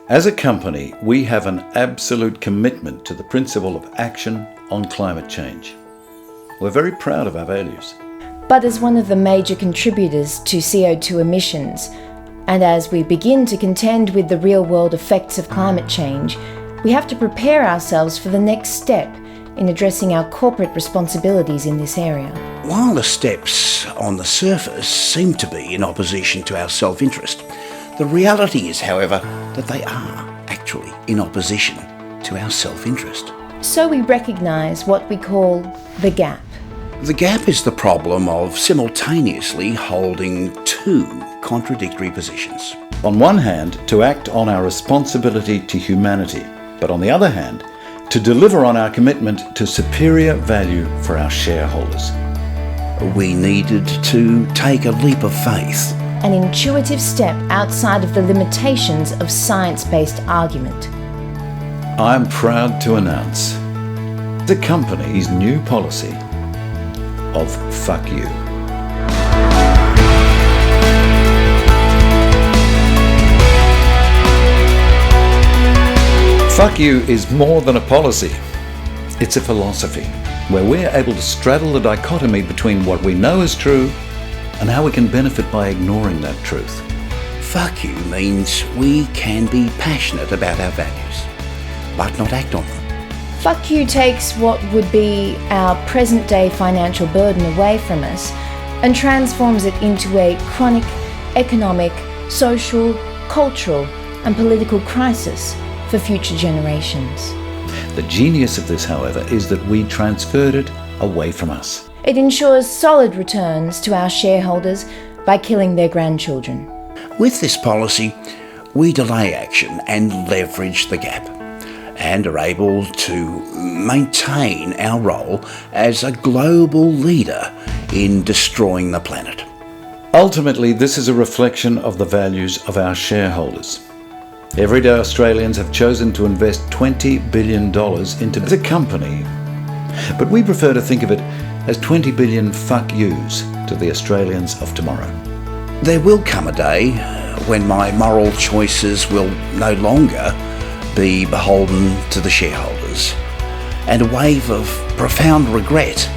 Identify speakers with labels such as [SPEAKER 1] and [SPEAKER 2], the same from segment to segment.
[SPEAKER 1] As a company, we have an absolute commitment to the principle of action on climate change. We're very proud of our values.
[SPEAKER 2] But as one of the major contributors to CO2 emissions, and as we begin to contend with the real-world effects of climate change, we have to prepare ourselves for the next step in addressing our corporate responsibilities in this area.
[SPEAKER 3] While the steps on the surface seem to be in opposition to our self-interest, the reality is, however, that they are actually in opposition to our self-interest.
[SPEAKER 2] So we recognise what we call the gap.
[SPEAKER 3] The gap is the problem of simultaneously holding two contradictory positions.
[SPEAKER 1] On one hand, to act on our responsibility to humanity, but on the other hand, to deliver on our commitment to superior value for our shareholders.
[SPEAKER 3] We needed to take a leap of faith.
[SPEAKER 2] An intuitive step outside of the limitations of science-based argument.
[SPEAKER 1] I'm proud to announce the company's new policy of fuck you. Fuck you is more than a policy. It's a philosophy where we're able to straddle the dichotomy between what we know is true and how we can benefit by ignoring that truth.
[SPEAKER 3] Fuck you means we can be passionate about our values, but not act on them.
[SPEAKER 2] Fuck you takes what would be our present-day financial burden away from us and transforms it into a chronic economic, social, cultural and political crisis for future generations.
[SPEAKER 1] The genius of this, however, is that we transferred it away from us.
[SPEAKER 2] It ensures solid returns to our shareholders by killing their grandchildren.
[SPEAKER 3] With this policy, we delay action and leverage the gap, and are able to maintain our role as a global leader in destroying the planet.
[SPEAKER 1] Ultimately, this is a reflection of the values of our shareholders. Everyday Australians have chosen to invest $20 billion into the company, but we prefer to think of it as 20 billion fuck yous to the Australians of tomorrow.
[SPEAKER 3] There will come a day when my moral choices will no longer be beholden to the shareholders, and a wave of profound regret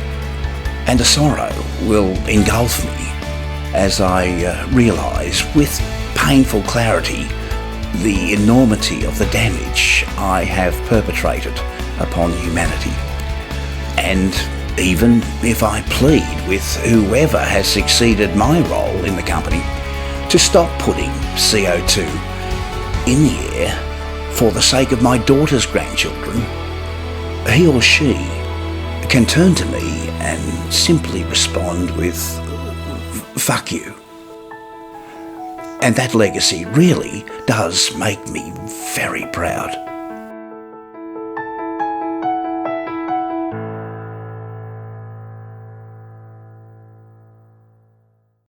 [SPEAKER 3] and a sorrow will engulf me as I realise with painful clarity the enormity of the damage I have perpetrated upon humanity. And even if I plead with whoever has succeeded my role in the company to stop putting CO2 in the air for the sake of my daughter's grandchildren, he or she can turn to me and simply respond with, fuck you. And that legacy really does make me very proud.